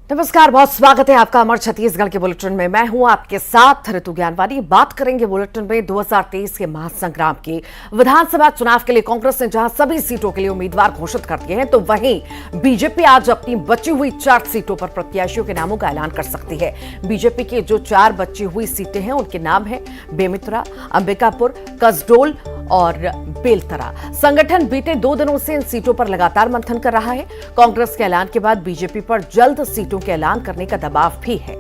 नमस्कार, बहुत स्वागत है आपका अमर छत्तीसगढ़ के बुलेटिन में। मैं हूं आपके साथ ऋतु ज्ञानवानी। बात करेंगे बुलेटिन में 2023 के महासंग्राम की। विधानसभा चुनाव के लिए कांग्रेस ने जहां सभी सीटों के लिए उम्मीदवार घोषित कर दिए हैं, तो वहीं बीजेपी आज अपनी बची हुई 4 सीटों पर प्रत्याशियों के नामों का ऐलान कर सकती है। बीजेपी की जो 4 बची हुई सीटें हैं उनके नाम है बेमेतरा, अंबिकापुर, कसडोल और बेलतरा। संगठन बीते 2 दिनों से इन सीटों पर लगातार मंथन कर रहा है। कांग्रेस के ऐलान के बाद बीजेपी पर जल्द सीटों के ऐलान करने का दबाव भी है।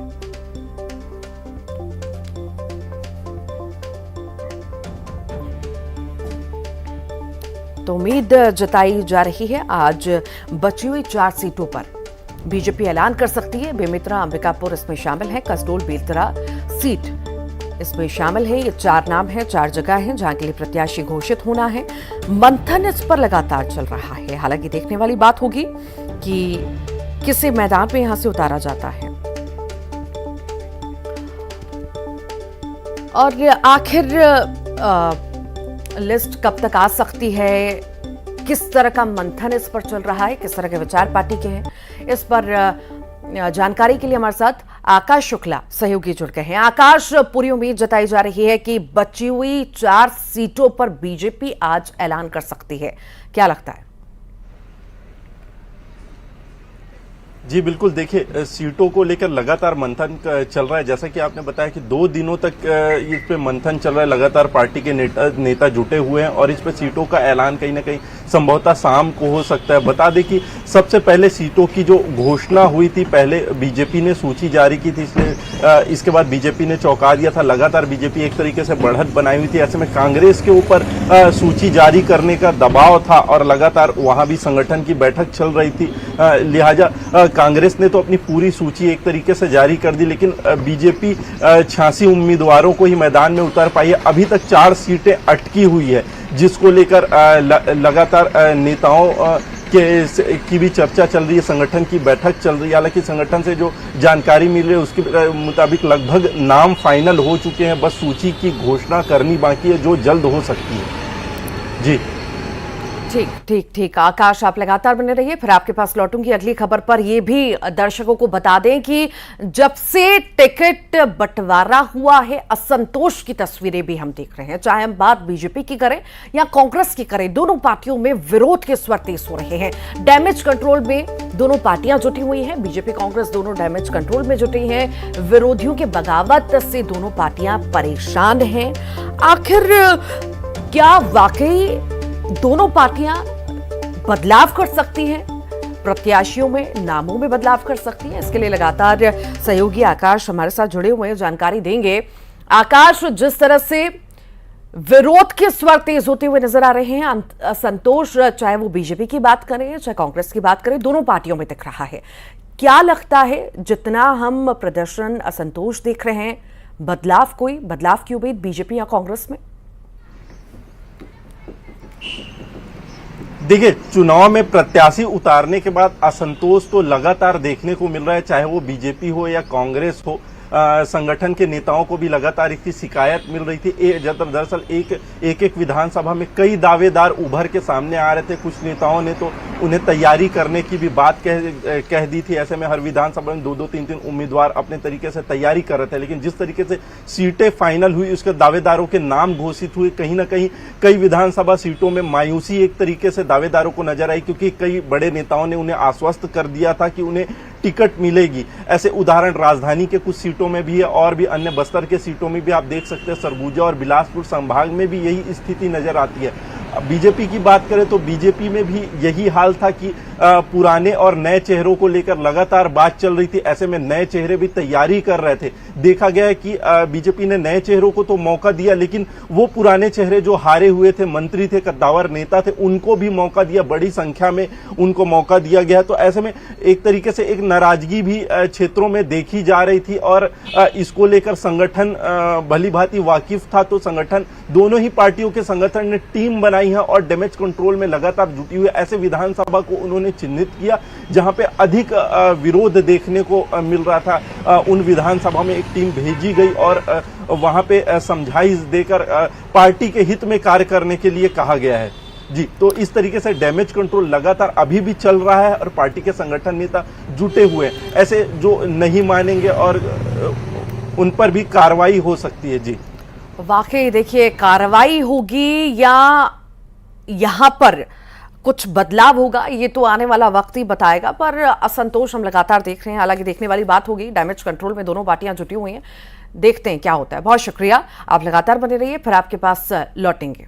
तो उम्मीद जताई जा रही है आज बची हुई 4 सीटों पर बीजेपी ऐलान कर सकती है। बेमेतरा, अंबिकापुर इसमें शामिल है, कसडोल, बेलतरा सीट इसमें शामिल है। ये 4 नाम हैं, 4 जगह हैं जहां के लिए प्रत्याशी घोषित होना है। मंथन इस पर लगातार चल रहा है। हालांकि देखने वाली बात होगी कि किसे मैदान में यहां से उतारा जाता है। और आखिर लिस्ट कब तक आ सकती है, किस तरह का मंथन इस पर चल रहा है, किस तरह के विचार पार्टी के हैं, इस पर जानकारी के लिए हमारे साथ आकाश शुक्ला सहयोगी जुड़ गए हैं। आकाश, पूरी उम्मीद जताई जा रही है कि बची हुई 4 सीटों पर बीजेपी आज ऐलान कर सकती है, क्या लगता है? जी बिल्कुल, देखिए सीटों को लेकर लगातार मंथन चल रहा है। जैसा कि आपने बताया कि 2 दिनों तक इस पे मंथन चल रहा है। लगातार पार्टी के नेता जुटे हुए हैं और इस पे सीटों का ऐलान कहीं ना कहीं संभवतः शाम को हो सकता है। बता दें कि सबसे पहले सीटों की जो घोषणा हुई थी, पहले बीजेपी ने सूची जारी की थी, इसलिए इसके बाद बीजेपी ने चौंका दिया था। लगातार बीजेपी एक तरीके से बढ़त बनाई हुई थी। ऐसे में कांग्रेस के ऊपर सूची जारी करने का दबाव था और लगातार वहां भी संगठन की बैठक चल रही थी। लिहाजा कांग्रेस ने तो अपनी पूरी सूची एक तरीके से जारी कर दी, लेकिन बीजेपी 86 उम्मीदवारों को ही मैदान में उतार पाई है। अभी तक 4 सीटें अटकी हुई है, जिसको लेकर लगातार नेताओं की भी चर्चा चल रही है, संगठन की बैठक चल रही है। हालांकि संगठन से जो जानकारी मिल रही है उसके मुताबिक लगभग नाम फाइनल हो चुके हैं, बस सूची की घोषणा करनी बाकी है, जो जल्द हो सकती है। जी ठीक आकाश, आप लगातार बने रहिए, फिर आपके पास लौटूंगी अगली खबर पर। यह भी दर्शकों को बता दें कि जब से टिकट बंटवारा हुआ है, असंतोष की तस्वीरें भी हम देख रहे हैं। चाहे हम बात बीजेपी की करें या कांग्रेस की करें, दोनों पार्टियों में विरोध के स्वर तेज हो रहे हैं। डैमेज कंट्रोल में दोनों पार्टियां जुटी हुई हैं। बीजेपी कांग्रेस दोनों डैमेज कंट्रोल में जुटी हैं। विरोधियों के बगावत से दोनों पार्टियां परेशान हैं। आखिर क्या वाकई दोनों पार्टियां बदलाव कर सकती हैं, प्रत्याशियों में, नामों में बदलाव कर सकती हैं? इसके लिए लगातार सहयोगी आकाश हमारे साथ जुड़े हुए हैं, जानकारी देंगे। आकाश, जिस तरह से विरोध के स्वर तेज होते हुए नजर आ रहे हैं, असंतोष, चाहे वो बीजेपी की बात करें चाहे कांग्रेस की बात करें, दोनों पार्टियों में दिख रहा है। क्या लगता है, जितना हम प्रदर्शन, असंतोष देख रहे हैं, बदलाव की उम्मीद बीजेपी या कांग्रेस में? देखिए, चुनाव में प्रत्याशी उतारने के बाद असंतोष तो लगातार देखने को मिल रहा है, चाहे वो बीजेपी हो या कांग्रेस हो। संगठन के नेताओं को भी लगातार इसकी शिकायत मिल रही थी। दरअसल एक विधानसभा में कई दावेदार उभर के सामने आ रहे थे। कुछ नेताओं ने तो उन्हें तैयारी करने की भी बात कह दी थी। ऐसे में हर विधानसभा में 2-2, 3-3 उम्मीदवार अपने तरीके से तैयारी कर रहे थे, लेकिन जिस तरीके से सीटें फाइनल हुई, उसके दावेदारों के नाम घोषित हुए, कहीं ना कहीं कई विधानसभा सीटों में मायूसी एक तरीके से दावेदारों को नजर आई, क्योंकि कई बड़े नेताओं ने उन्हें आश्वस्त कर दिया था कि उन्हें टिकट मिलेगी। ऐसे उदाहरण राजधानी के कुछ सीटों में भी है और भी अन्य बस्तर के सीटों में भी आप देख सकते हैं। सरगुजा और बिलासपुर संभाग में भी यही स्थिति नजर आती है। बीजेपी की बात करें तो बीजेपी में भी यही हाल था कि पुराने और नए चेहरों को लेकर लगातार बात चल रही थी। ऐसे में नए चेहरे भी तैयारी कर रहे थे। देखा गया है कि बीजेपी ने नए चेहरों को तो मौका दिया, लेकिन वो पुराने चेहरे जो हारे हुए थे, मंत्री थे, कद्दावर नेता थे, उनको भी मौका दिया, बड़ी संख्या में उनको मौका दिया गया। तो ऐसे में एक तरीके से एक नाराजगी भी क्षेत्रों में देखी जा रही थी और इसको लेकर संगठन भली भांति वाकिफ था। तो संगठन, दोनों ही पार्टियों के संगठन ने टीम बनाई है और डैमेज कंट्रोल में लगातार जुटी हुई। ऐसे विधानसभा को उन्होंने चिन्हित किया जहां पे अधिक विरोध देखने को मिल रहा था। उन विधानसभा में एक टीम भेजी गई और वहां पे समझाइश देकर पार्टी के हित में कार्य करने के लिए कहा गया है। जी, तो इस तरीके से डैमेज कंट्रोल लगातार अभी भी चल रहा है और पार्टी के संगठन नेता जुटे हुए हैं। ऐसे जो नहीं मानेंगे और उन पर भी कार्रवाई हो सकती है। जी, वाकई देखिए, कार्रवाई होगी या यहाँ पर कुछ बदलाव होगा, ये तो आने वाला वक्त ही बताएगा। पर असंतोष हम लगातार देख रहे हैं। हालांकि देखने वाली बात होगी, डैमेज कंट्रोल में दोनों पार्टियां जुटी हुई हैं। देखते हैं क्या होता है। बहुत शुक्रिया, आप लगातार बने रहिए, फिर आपके पास लौटेंगे।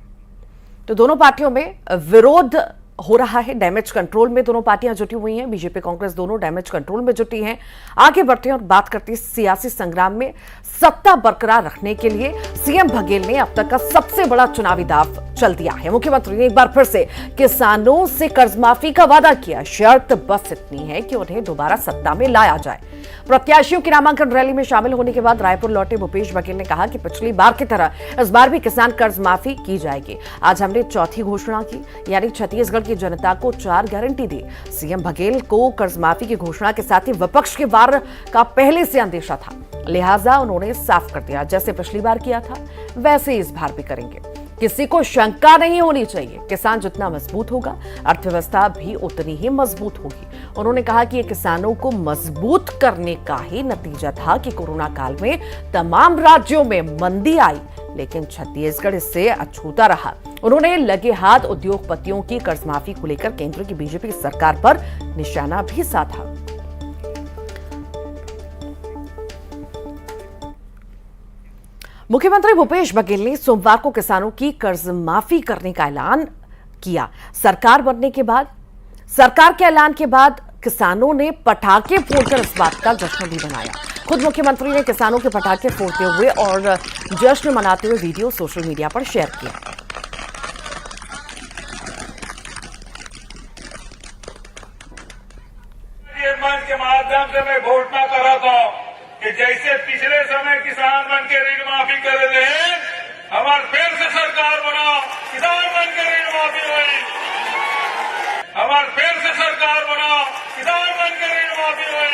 तो दोनों पार्टियों में विरोध हो रहा है, डैमेज कंट्रोल में दोनों पार्टियां जुटी हुई हैं। बीजेपी कांग्रेस दोनों डैमेज कंट्रोल में जुटी हैं। आगे बढ़ते हैं और बात करते हैं सियासी संग्राम में सत्ता बरकरार रखने के लिए सीएम बघेल ने अब तक का सबसे बड़ा चुनावी दांव चल दिया है। मुख्यमंत्री ने एक बार फिर से किसानों से कर्ज माफी का वादा किया। शर्त बस इतनी है कि उन्हें दोबारा सत्ता में लाया जाए। प्रत्याशियों की नामांकन रैली में शामिल होने के बाद रायपुर लौटे भूपेश बघेल ने कहा कि पिछली बार की तरह इस बार भी किसान कर्ज माफी की जाएगी। आज हमने चौथी घोषणा की, यानी छत्तीसगढ़ की जनता को 4 गारंटी दी। सीएम बघेल को कर्ज माफी की घोषणा के साथ ही विपक्ष के वार का पहले से अंदेशा था, लिहाजा उन्होंने साफ कर दिया, जैसे पिछली बार किया था वैसे इस बार भी करेंगे। किसी को शंका नहीं होनी चाहिए, किसान जितना मजबूत होगा अर्थव्यवस्था भी उतनी ही मजबूत होगी। उन्होंने कहा कि ये किसानों को मजबूत करने का ही नतीजा था कि कोरोना काल में तमाम राज्यों में मंदी आई, लेकिन छत्तीसगढ़ इससे अछूता रहा। उन्होंने लगे हाथ उद्योगपतियों की कर्ज माफी को लेकर केंद्र की बीजेपी सरकार पर निशाना भी साधा। मुख्यमंत्री भूपेश बघेल ने सोमवार को किसानों की कर्ज माफी करने का ऐलान किया। सरकार के ऐलान के बाद किसानों ने पटाखे फोड़कर इस बात का जश्न भी मनाया। खुद मुख्यमंत्री ने किसानों के पटाखे फोड़ते हुए और जश्न मनाते हुए वीडियो सोशल मीडिया पर शेयर किया। ये मंच के माध्यम से मैं घोषणा कर रहा था कि जैसे पिछले समय किसान बन के ऋण माफी कर रहे थे, हमारे फिर से सरकार बना, किसान बन के ऋण माफी हुई। हमारे फिर से सरकार बना, किसान बन के ऋण माफी हुई।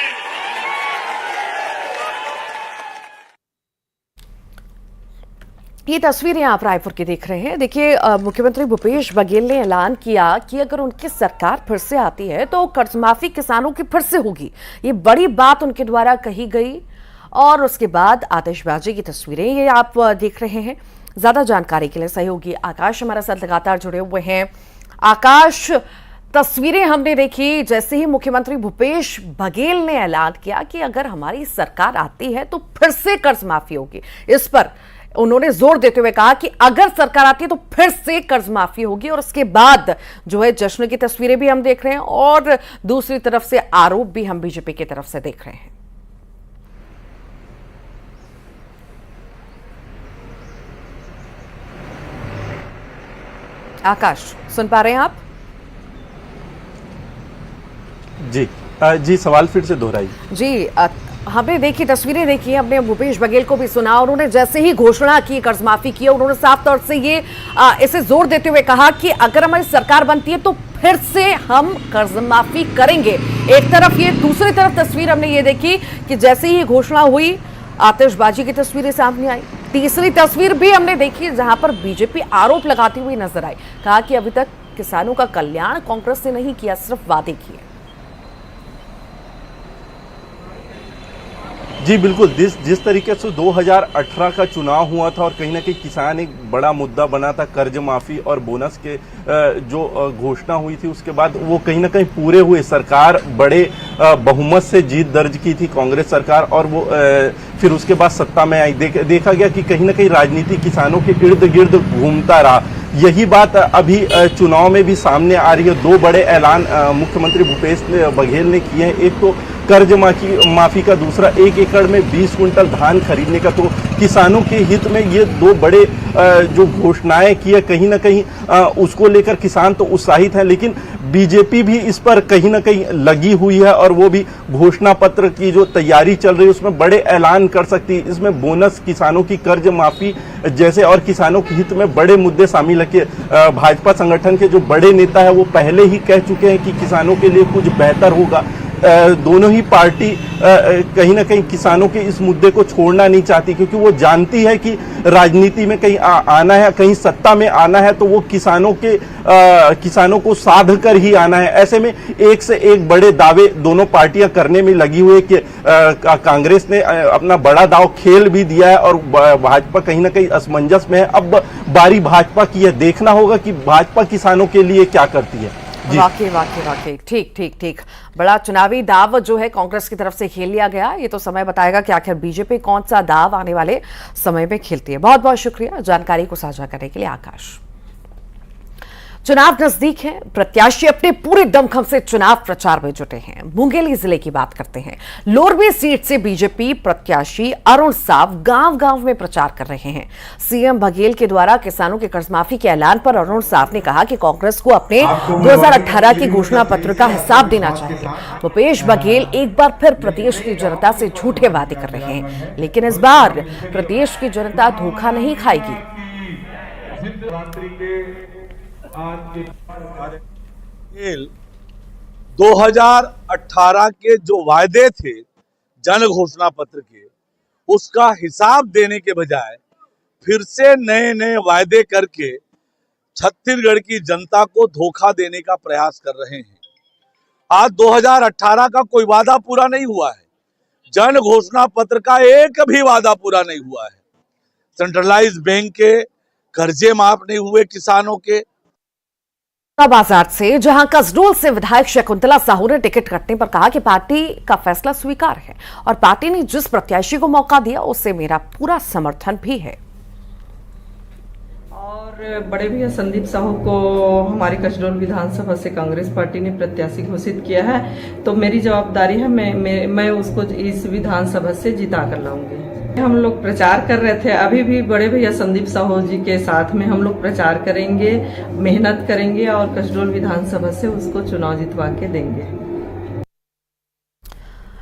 ये तस्वीरें आप रायपुर की देख रहे हैं। देखिए, मुख्यमंत्री भूपेश बघेल ने ऐलान किया कि अगर उनकी सरकार फिर से आती है तो कर्ज माफी किसानों की फिर से होगी। ये बड़ी बात उनके द्वारा कही गई। और उसके बाद आतिशबाजी की तस्वीरें ये आप देख रहे हैं। ज्यादा जानकारी के लिए सहयोगी आकाश हमारे साथ लगातार जुड़े हुए हैं। आकाश, तस्वीरें हमने देखी जैसे ही मुख्यमंत्री भूपेश बघेल ने ऐलान किया कि अगर हमारी सरकार आती है तो फिर से कर्ज माफी होगी। इस पर उन्होंने जोर देते हुए कहा कि अगर सरकार आती है तो फिर से कर्ज माफी होगी। और उसके बाद जो है जश्न की तस्वीरें भी हम देख रहे हैं और दूसरी तरफ से आरोप भी हम बीजेपी की तरफ से देख रहे हैं। आकाश, सुन पा रहे हैं आप? जी, सवाल फिर से दोहराइए। जी, हमने देखी तस्वीरें देखी, हमने भूपेश बघेल को भी सुना। उन्होंने जैसे ही घोषणा की कर्ज माफी की, उन्होंने साफ तौर से ये इसे जोर देते हुए कहा कि अगर हमारी सरकार बनती है तो फिर से हम कर्ज माफी करेंगे। एक तरफ ये, दूसरी तरफ तस्वीर हमने ये देखी कि जैसे ही घोषणा हुई आतिशबाजी की तस्वीरें सामने आई। तीसरी तस्वीर भी हमने देखी जहां पर बीजेपी आरोप लगाती हुई नजर आई। कहा कि अभी तक किसानों का कल्याण कांग्रेस ने नहीं किया, सिर्फ वादे किए। जी बिल्कुल, जिस तरीके से 2018 का चुनाव हुआ था और कहीं ना कहीं किसान एक बड़ा मुद्दा बना था, कर्ज माफी और बोनस के जो घोषणा हुई थी, उसके बाद वो कहीं ना कहीं पूरे हुए। सरकार बड़े बहुमत से जीत दर्ज की थी कांग्रेस सरकार, और वो फिर उसके बाद सत्ता में आई। देखा गया कि कहीं ना कहीं राजनीति किसानों के इर्द गिर्द घूमता रहा। यही बात अभी चुनाव में भी सामने आ रही है। 2 बड़े ऐलान मुख्यमंत्री भूपेश बघेल ने किए हैं। एक तो कर्ज माफी का, दूसरा 1 एकड़ में 20 कुंटल धान खरीदने का। तो किसानों के हित में ये 2 बड़े जो घोषणाएं की है, कहीं ना कहीं उसको लेकर किसान तो उत्साहित हैं, लेकिन बीजेपी भी इस पर कहीं ना कहीं लगी हुई है और वो भी घोषणा पत्र की जो तैयारी चल रही है उसमें बड़े ऐलान कर सकती है। इसमें बोनस, किसानों की कर्ज माफी जैसे और किसानों के हित में बड़े मुद्दे शामिल है। भाजपा संगठन के जो बड़े नेता है वो पहले ही कह चुके हैं कि किसानों के लिए कुछ बेहतर होगा। दोनों ही पार्टी कहीं ना कहीं किसानों के इस मुद्दे को छोड़ना नहीं चाहती, क्योंकि वो जानती है कि राजनीति में कहीं आना है, कहीं सत्ता में आना है तो वो किसानों को साध कर ही आना है। ऐसे में एक से एक बड़े दावे दोनों पार्टियां करने में लगी हुई कि कांग्रेस ने अपना बड़ा दाव खेल भी दिया है और भाजपा कहीं ना कहीं असमंजस में है। अब बारी भाजपा की है, देखना होगा कि भाजपा किसानों के लिए क्या करती है। वाकई ठीक। बड़ा चुनावी दाव जो है कांग्रेस की तरफ से खेल लिया गया। ये तो समय बताएगा कि आखिर बीजेपी कौन सा दाव आने वाले समय में खेलती है। बहुत बहुत शुक्रिया जानकारी को साझा करने के लिए आकाश। चुनाव नजदीक है, प्रत्याशी अपने पूरे दमखम से चुनाव प्रचार में जुटे हैं। मुंगेली जिले की बात करते हैं। लोरबी सीट से बीजेपी प्रत्याशी अरुण साव गांव-गांव में प्रचार कर रहे हैं। सीएम बघेल के द्वारा किसानों के कर्ज माफी के ऐलान पर अरुण साव ने कहा कि कांग्रेस को अपने 2018 के घोषणा पत्र का हिसाब देना चाहिए। भूपेश बघेल एक बार फिर प्रदेश की जनता से झूठे वादे कर रहे हैं, लेकिन इस बार प्रदेश की जनता धोखा नहीं खाएगी। 2018 के जो वायदे थे जन घोषणा पत्र के, उसका हिसाब देने के बजाय फिर से नए नए वायदे करके छत्तीसगढ़ की जनता को धोखा देने का प्रयास कर रहे हैं। आज 2018 का कोई वादा पूरा नहीं हुआ है, जन घोषणा पत्र का एक भी वादा पूरा नहीं हुआ है। सेंट्रलाइज्ड बैंक के कर्जे माफ नहीं हुए किसानों के। बाजार से जहां कसडोल से विधायक शकुंतला साहू ने टिकट कटने पर कहा कि पार्टी का फैसला स्वीकार है और पार्टी ने जिस प्रत्याशी को मौका दिया उससे मेरा पूरा समर्थन भी है। और बड़े भैया संदीप साहू को हमारी कसडोल विधानसभा से कांग्रेस पार्टी ने प्रत्याशी घोषित किया है, तो मेरी जवाबदारी है मैं उसको इस विधानसभा से जिता कर लाऊंगी। हम लोग प्रचार कर रहे थे, अभी भी बड़े भैया संदीप साहू जी के साथ में हम लोग प्रचार करेंगे, मेहनत करेंगे और कसडोल विधानसभा से उसको चुनाव जितवा के देंगे।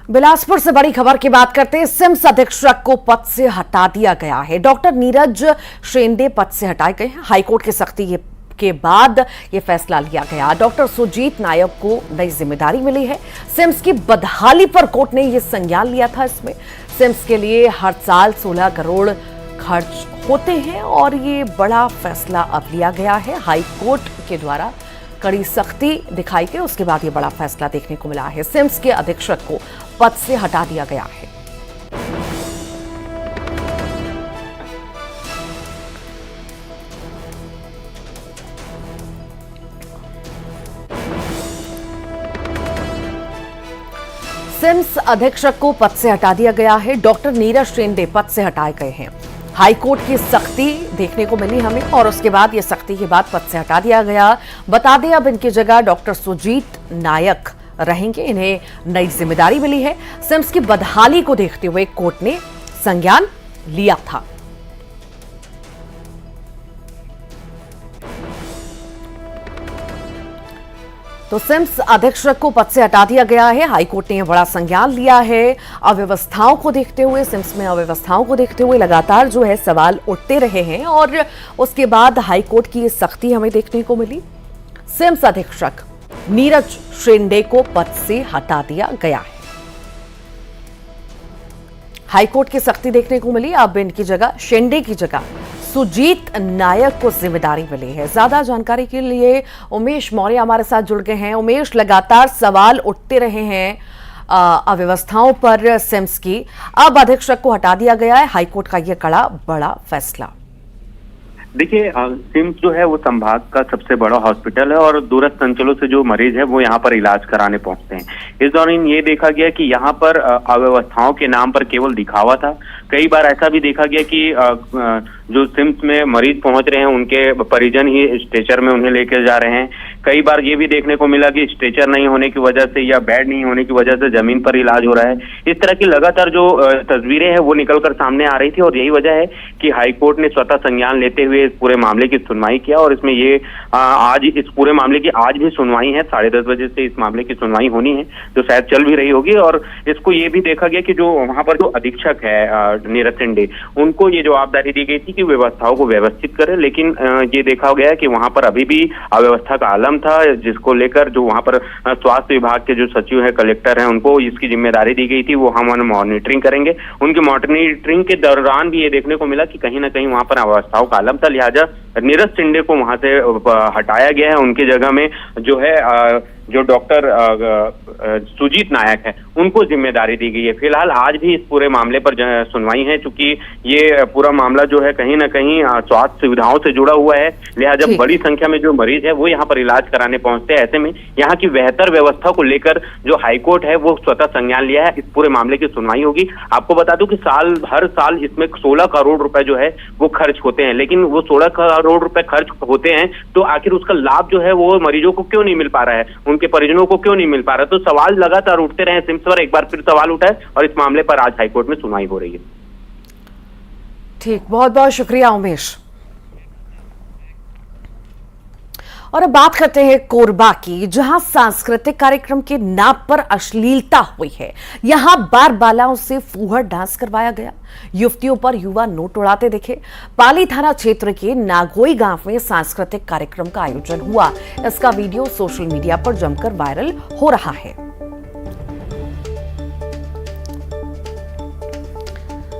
बिलासपुर से बड़ी खबर की बात करते हैं। सिम्स अधीक्षक को पद से हटा दिया गया है। डॉक्टर नीरज शेंडे पद से हटाए गए हैं। हाईकोर्ट की सख्ती के बाद यह फैसला लिया गया। डॉक्टर सुजीत नायक को नई जिम्मेदारी मिली है। सिम्स की बदहाली पर कोर्ट ने यह संज्ञान लिया था। इसमें सिम्स के लिए हर साल 16 करोड़ खर्च होते हैं और ये बड़ा फैसला अब लिया गया है। हाईकोर्ट के द्वारा कड़ी सख्ती दिखाई गई, उसके बाद ये बड़ा फैसला देखने को मिला है। सिम्स के अधीक्षक को पद से हटा दिया गया है। सिम्स अधीक्षक को पद से हटा दिया गया है। डॉक्टर नीरज शेंडे पद से हटाए गए हैं। हाईकोर्ट की सख्ती देखने को मिली हमें और उसके बाद ये सख्ती के बाद पद से हटा दिया गया। बता दें अब इनकी जगह डॉक्टर सुजीत नायक रहेंगे। इन्हें नई जिम्मेदारी मिली है। सिम्स की बदहाली को देखते हुए कोर्ट ने संज्ञान लिया था। तो सिम्स अधीक्षक को पद से हटा दिया गया है। हाईकोर्ट ने बड़ा संज्ञान लिया है। अव्यवस्थाओं को देखते हुए, सिम्स में अव्यवस्थाओं को देखते हुए लगातार जो है सवाल उठते रहे हैं और उसके बाद हाईकोर्ट की ये सख्ती हमें देखने को मिली। सिम्स अधीक्षक नीरज शेंडे को पद से हटा दिया गया है। हाईकोर्ट की सख्ती देखने को मिली। अब इनकी जगह, शेंडे की जगह सुजीत नायक को जिम्मेदारी मिली है। ज्यादा जानकारी के लिए उमेश मौर्य हमारे साथ जुड़ गए हैं। उमेश, लगातार सवाल उठते रहे हैं अव्यवस्थाओं पर सिम्स की, अब अधीक्षक को हटा दिया गया है। हाईकोर्ट का यह बड़ा फैसला। देखिए, सिम्स जो है वो संभाग का सबसे बड़ा हॉस्पिटल है और दूरस्थ अंचलों से जो मरीज है वो यहाँ पर इलाज कराने पहुंचते हैं। इस दौरान ये देखा गया कि यहाँ पर अव्यवस्थाओं के नाम पर केवल दिखावा था। कई बार ऐसा भी देखा गया कि जो सिम्स में मरीज पहुंच रहे हैं उनके परिजन ही स्ट्रेचर में उन्हें लेकर जा रहे हैं। कई बार ये भी देखने को मिला कि स्ट्रेचर नहीं होने की वजह से या बेड नहीं होने की वजह से जमीन पर इलाज हो रहा है। इस तरह की लगातार जो तस्वीरें हैं वो निकलकर सामने आ रही थी और यही वजह है कि हाईकोर्ट ने स्वतः संज्ञान लेते हुए इस पूरे मामले की सुनवाई किया और इसमें ये आज इस पूरे मामले की आज भी सुनवाई है। 10:30 बजे से इस मामले की सुनवाई होनी है, जो शायद चल भी रही होगी। और इसको ये भी देखा गया कि जो वहां पर जो अधीक्षक है नीरज शेंडे, उनको ये जवाबदारी दी गई थी कि व्यवस्थाओं को व्यवस्थित करें, लेकिन ये देखा गया कि वहां पर अभी भी अव्यवस्था का आलम कदम था, जिसको लेकर जो वहां पर स्वास्थ्य विभाग के जो सचिव है, कलेक्टर हैं, उनको इसकी जिम्मेदारी दी गई थी। वो हम मॉनिटरिंग करेंगे। उनकी मॉनिटरिंग के दौरान भी ये देखने को मिला कि कहीं ना कहीं वहां पर अव्यवस्थाओं का आलम था, लिहाजा नीरज शिंदे को वहां से हटाया गया है। उनकी जगह में जो है जो डॉक्टर सुजीत नायक है, उनको जिम्मेदारी दी गई है। फिलहाल आज भी इस पूरे मामले पर सुनवाई है, चूंकि ये पूरा मामला जो है कहीं ना कहीं स्वास्थ्य सुविधाओं से जुड़ा हुआ है, लिहाजा बड़ी संख्या में जो मरीज है वो यहाँ पर इलाज कराने पहुंचते हैं। ऐसे में यहाँ की बेहतर व्यवस्था को लेकर जो हाईकोर्ट है वो स्वतः संज्ञान लिया है। इस पूरे मामले की सुनवाई होगी। आपको बता दूं कि हर साल इसमें 16 करोड़ रुपए जो है वो खर्च होते हैं, लेकिन वो 16 करोड़ रुपए खर्च होते हैं तो आखिर उसका लाभ जो है वो मरीजों को क्यों नहीं मिल पा रहा है, उनके परिजनों को क्यों नहीं मिल पा रहा। तो सवाल लगातार उठते रहे सिम्स पर, एक बार फिर सवाल उठा है और इस मामले पर आज हाईकोर्ट में सुनवाई हो रही है। ठीक, बहुत बहुत शुक्रिया उमेश। और अब बात करते हैं कोरबा की, जहां सांस्कृतिक कार्यक्रम के नाम पर अश्लीलता हुई है। यहां बारबालाओं से फूहड़ डांस करवाया गया, युवतियों पर युवा नोट उड़ाते दिखे। पाली थाना क्षेत्र के नागोई गांव में सांस्कृतिक कार्यक्रम का आयोजन हुआ। इसका वीडियो सोशल मीडिया पर जमकर वायरल हो रहा है।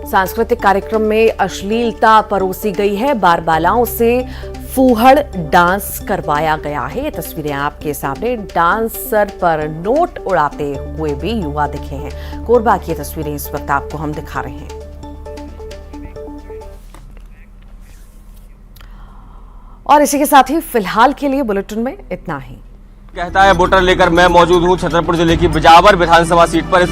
सांस्कृतिक कार्यक्रम में अश्लीलता परोसी गई है, बारबालाओं से फूहड़ डांस करवाया गया है। ये तस्वीरें आपके सामने, डांसर पर नोट उड़ाते हुए भी युवा दिखे हैं। कोरबा की तस्वीरें इस वक्त आपको हम दिखा रहे हैं। और इसी के साथ ही फिलहाल के लिए बुलेटिन में इतना ही। कहता है वोटर लेकर मैं मौजूद हूं छतरपुर जिले की बिजावर विधानसभा सीट पर।